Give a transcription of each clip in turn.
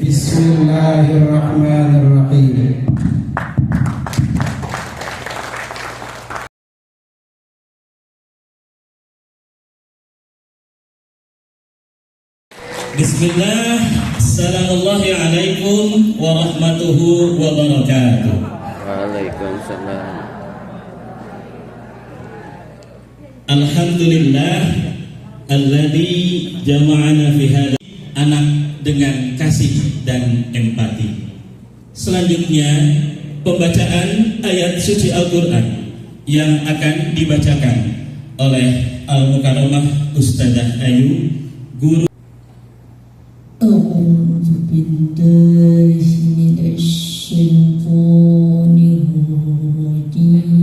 Bismillahirrahmanirrahim. Bismillah. Assalamualaikum warahmatullahi wabarakatuh. Waalaikumsalam. Alhamdulillah alladzi jama'ana fi hadha. Anak dengan kasih dan empati. Selanjutnya pembacaan ayat suci Al-Qur'an yang akan dibacakan oleh Al-Mukarramah Ustadzah Ayu, guru. A'udzu billahi minasyaitonir rajim.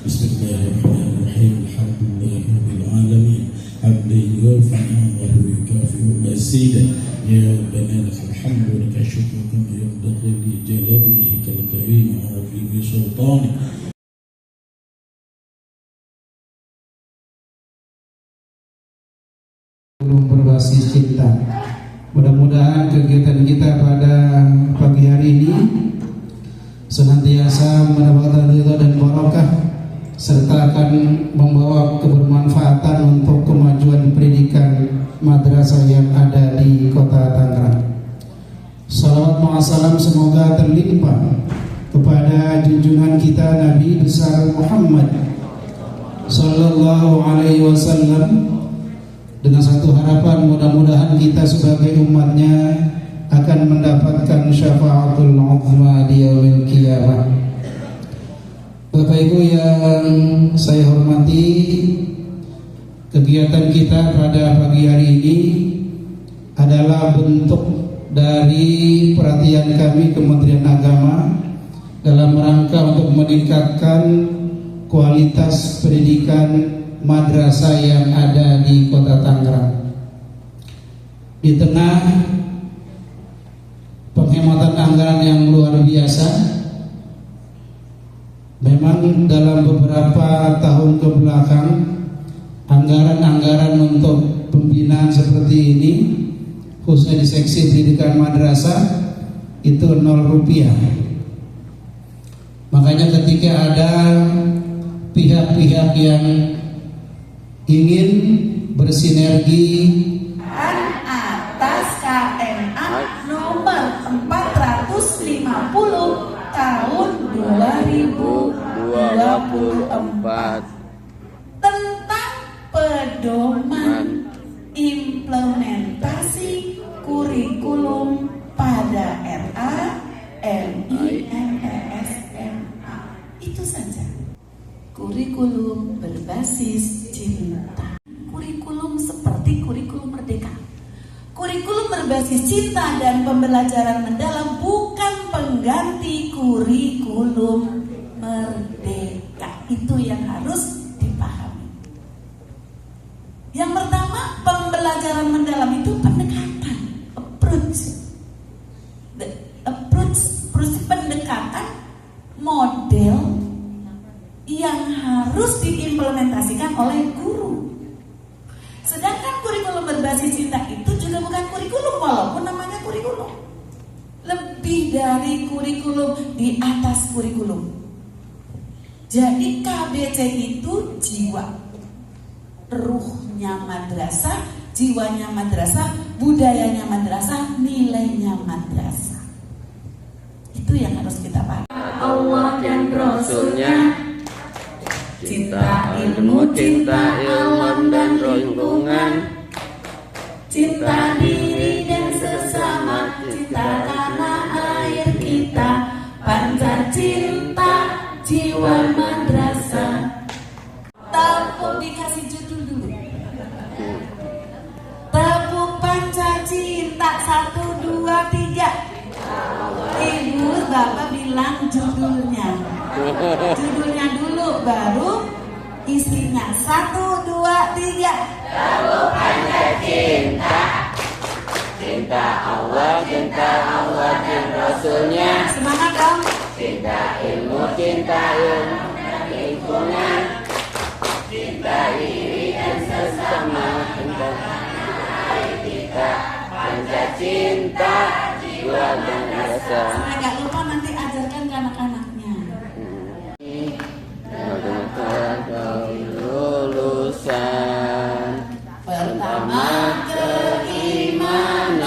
Bismillahirrahmanirrahim. Alhamdulillahirabbil alamin. Hamdan yuwafi'u wa yukafi'u mazidah. Ya rabbana lakal hamdu wa lakal syukru kama yanbaghi li jalali wajhikal karim wa 'azimi sultanik. Berbasis cinta. Mudah-mudahan kegiatan kita pada pagi hari ini senantiasa mendapatkan ridha dan barokah, serta akan membawa kebermanfaatan untuk kemajuan pendidikan madrasah yang ada di kota Tangerang. Salawat muassalam semoga terlimpah kepada junjungan kita Nabi besar Muhammad sallallahu alaihi wasallam, dengan satu harapan, mudah-mudahan kita sebagai umatnya akan mendapatkan syafaatul uzma di yaumil qiyamah. Bapak Ibu yang saya hormati, kegiatan kita pada pagi hari ini adalah bentuk dari perhatian kami Kementerian Agama dalam rangka untuk meningkatkan kualitas pendidikan madrasah yang ada di kota Tangerang. Di tengah penghematan anggaran yang luar biasa, memang dalam beberapa tahun ke belakang anggaran-anggaran untuk pembinaan seperti ini, khususnya di seksi pendidikan madrasah, itu 0 rupiah. Makanya ketika ada pihak-pihak yang ingin bersinergi atas KMA nomor 450 tahun 2024 tentang pedoman implementasi kurikulum pada RA, MI, MES, MA. Itu saja. kurikulum berbasis cinta. Kurikulum seperti kurikulum merdeka. Kurikulum berbasis cinta dan pembelajaran mendalam bukan pengganti kurikulum merdeka. Itu yang harus dipahami. Yang pertama, pembelajaran mendalam itu pendekatan, approach, pendekatan model yang harus diimplementasikan oleh guru. Sedangkan kurikulum berbasis cinta itu juga bukan kurikulum, walaupun namanya kurikulum. Lebih dari kurikulum, di atas kurikulum. Jadi KBC itu jiwa, ruhnya madrasah, jiwanya madrasah, budayanya madrasah, nilainya madrasah. Itu yang harus kita pahami. Allah dan Rasulnya, cinta ilmu, cinta alam dan lingkungan, cinta diri dan sesama, cinta tanah air kita, pancar cinta jiwa madrasah. Tepuk, dikasih judul dulu. Tepuk pancar cinta 1, 2, 3. Ibu bapak bilang judulnya. Judulnya dulu baru isinya. 1, 2, 3. Tepuk pancar cinta, cinta Allah dan Rasulnya, Semangat dong. cinta ilmu, cinta lingkungan, cinta diri dan sesama, cinta kita, pancar cinta jiwa dan rasa. Agak lupa nanti ajarkan ke anak-anaknya. Lulusan Pertama keimanan,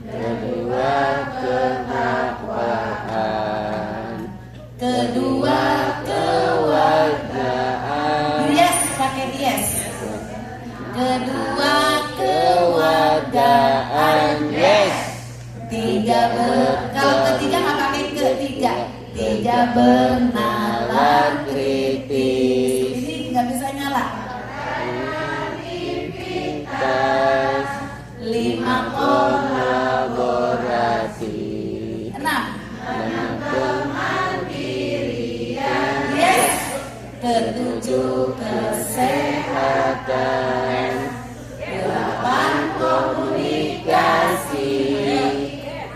kedua ketakwaan, kedua kewargaan, yes, pakai yes. Kedua kewargaan, yes. Kalau ketiga nggak pakai ketiga. 3 bernalar kritis. Ini nggak bisa nyala. 5 kolaborasi, 6 yes. Ketujuh kesehatan, 8 komunikasi,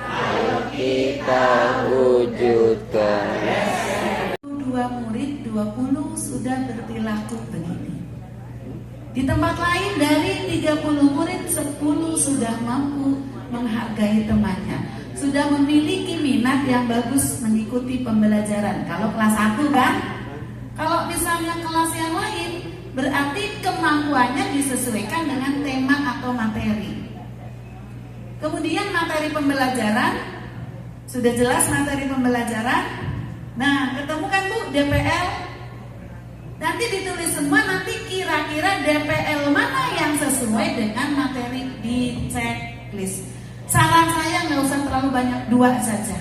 ayo kita wujudkan. 2 murid 20 sudah berperilaku begini. Di tempat lain dari 30 murid 10 sudah mampu menghargai temannya, sudah memiliki minat yang bagus mengikuti pembelajaran. Kalau kelas 1 kan? Kalau misalnya kelas yang lain, berarti kemampuannya disesuaikan dengan tema atau materi. Kemudian materi pembelajaran, sudah jelas materi pembelajaran. Nah, ketemu kan Bu DPL? Nanti ditulis semua, nanti kira-kira DPL mana yang sesuai dengan materi di checklist. Saran saya nggak usah terlalu banyak, 2 saja.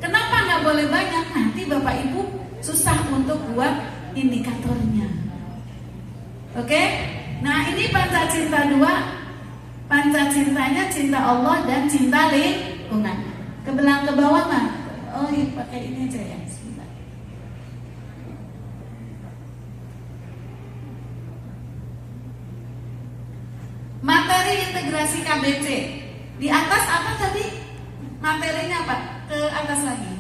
Kenapa nggak boleh banyak? Nanti Bapak Ibu susah untuk buat indikatornya. Oke? Nah, ini panca cinta 2. Panca cintanya cinta Allah dan cinta lingkungan. Kebelang ke bawah mah. Oh, iya, pakai ini aja ya. Sebentar. Materi integrasi KBC. Di atas apa tadi? Materinya apa? Ke atas lagi.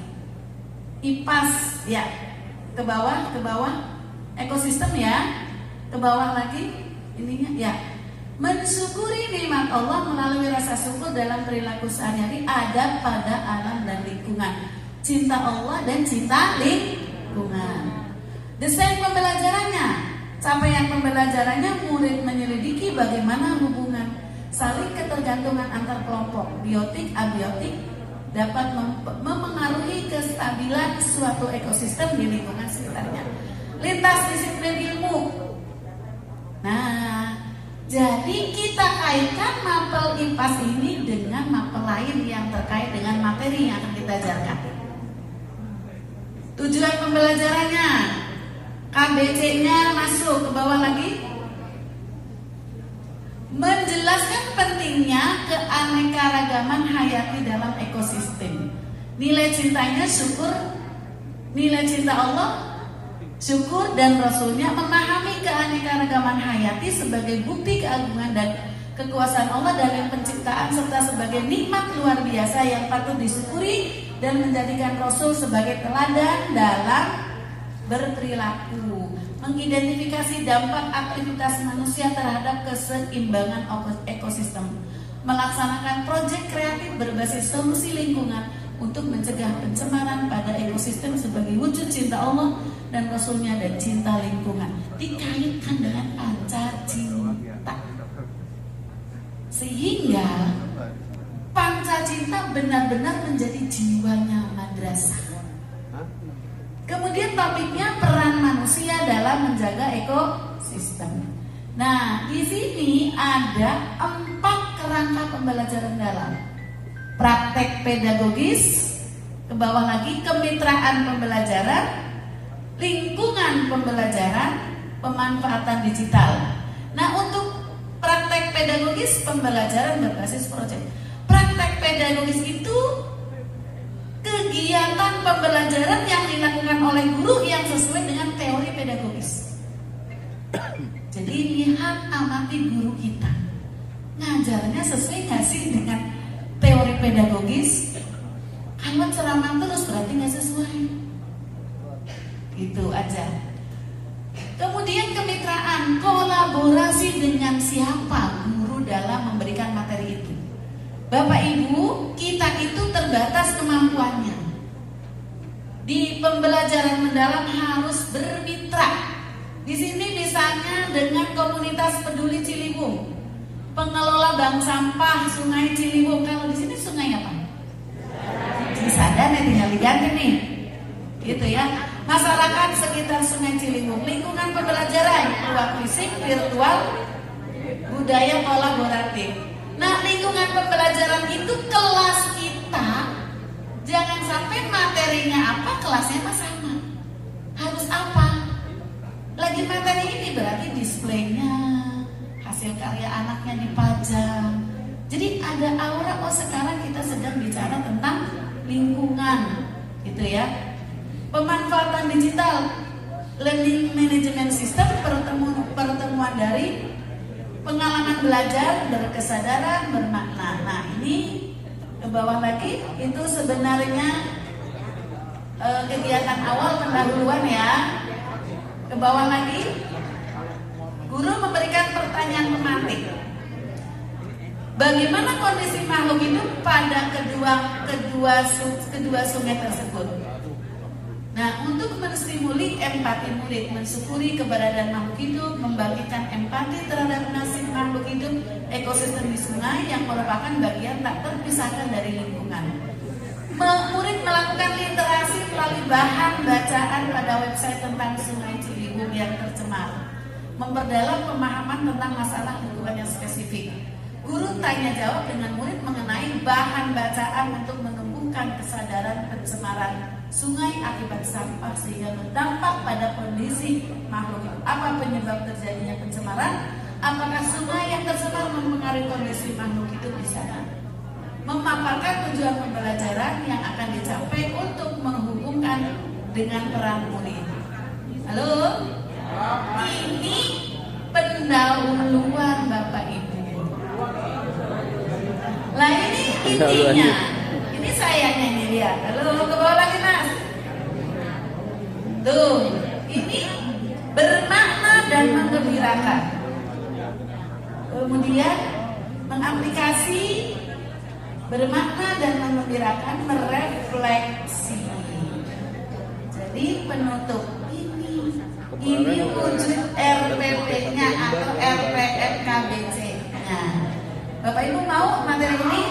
IPAS ya. Ke bawah ekosistem ya. Ke bawah lagi ininya ya. Mensyukuri nikmat Allah melalui rasa syukur dalam perilaku sehari-hari, adab pada alam dan lingkungan, cinta Allah dan cinta lingkungan. Desain pembelajarannya, capaian pembelajarannya, murid menyelidiki bagaimana hubungan saling ketergantungan antar kelompok biotik abiotik dapat memengaruhi kestabilan suatu ekosistem di lingkungan sekitarnya. Lintas disiplin ilmu. Nah, jadi kita kaitkan mapel IPAS ini dengan mapel lain yang terkait dengan materi yang akan kita ajarkan. Tujuan pembelajarannya, KBC-nya masuk ke bawah lagi. Menjelaskan pentingnya keanekaragaman hayati dalam ekosistem. Nilai cintanya syukur, nilai cinta Allah, syukur dan Rasulnya, memahami keanekaragaman hayati sebagai bukti keagungan dan kekuasaan Allah dalam penciptaan serta sebagai nikmat luar biasa yang patut disyukuri dan menjadikan Rasul sebagai teladan dalam berperilaku. Mengidentifikasi dampak aktivitas manusia terhadap keseimbangan ekosistem, melaksanakan proyek kreatif berbasis solusi lingkungan untuk mencegah pencemaran pada ekosistem sebagai wujud cinta Allah dan Rasulnya dan cinta lingkungan. Dikaitkan dengan panca cinta, sehingga panca cinta benar-benar menjadi jiwanya madrasah. Kemudian topiknya peran manusia dalam menjaga ekosistem. Nah, di sini ada 4 kerangka pembelajaran dalam. Praktek pedagogis, ke bawah lagi kemitraan pembelajaran, lingkungan pembelajaran, pemanfaatan digital. Nah, untuk praktek pedagogis pembelajaran berbasis proyek. Praktek pedagogis itu kegiatan pembelajaran yang dilakukan oleh guru yang sesuai dengan teori pedagogis. Jadi lihat, amati guru kita, ngajarnya sesuai nggak sih dengan teori pedagogis? Kalau ceramah terus berarti nggak sesuai. Gitu aja. Kemudian kemitraan, kolaborasi dengan siapa guru dalam memberikan materi itu. Bapak Ibu, kita itu terbatas kemampuannya. Di pembelajaran mendalam harus bermitra. Di sini misalnya dengan komunitas peduli Ciliwung, pengelola bank sampah Sungai Ciliwung. Kalau di sini sungai apa? Cisadane, tinggal diganti nih. Gitu ya. Masyarakat sekitar Sungai Ciliwung, lingkungan pembelajaran, ruang fisik, virtual, budaya kolaboratif. Nah, lingkungan pembelajaran itu kelas kita, jangan sampai materinya apa, kelasnya mah sama. Harus apa? Lagi materi ini berarti displaynya, hasil karya anaknya dipajang. Jadi ada aura, oh sekarang kita sedang bicara tentang lingkungan, gitu ya. Pemanfaatan digital, learning management system, pertemuan dari pengalaman belajar, berkesadaran, bermakna. Nah, ini ke bawah lagi, itu sebenarnya kegiatan awal pendahuluan ya. Ke bawah lagi, guru memberikan pertanyaan tematik. Bagaimana kondisi makhluk hidup pada kedua sungai tersebut? Nah, untuk menstimuli empati murid, mensyukuri keberadaan makhluk hidup, membangkitkan empati terhadap nasib makhluk hidup ekosistem di sungai yang merupakan bagian tak terpisahkan dari lingkungan. Murid melakukan literasi melalui bahan bacaan pada website tentang Sungai Ciliwung yang tercemar, memperdalam pemahaman tentang masalah lingkungan yang spesifik. Guru tanya jawab dengan murid mengenai bahan bacaan untuk menumbuhkan kesadaran pencemaran sungai akibat sampah sehingga berdampak pada kondisi makhluk hidup. Apa penyebab terjadinya pencemaran? Apakah sungai yang tercemar mempengaruhi kondisi makhluk hidup di sana? Memaparkan tujuan pembelajaran yang akan dicapai untuk menghubungkan dengan peran murid. Halo? Ini pendahuluan Bapak Ibu. Lah ini intinya. Ini sayangnya nih lihat. Halo, ke bawah lagi Mas. Tuh, ini bermakna dan menggembirakan. Kemudian mengaplikasi, bermakna dan menggembirakan, merefleksi. Jadi penutup ini wujud RPP-nya atau RPM KBC-nya. Bapak Ibu mau materi ini?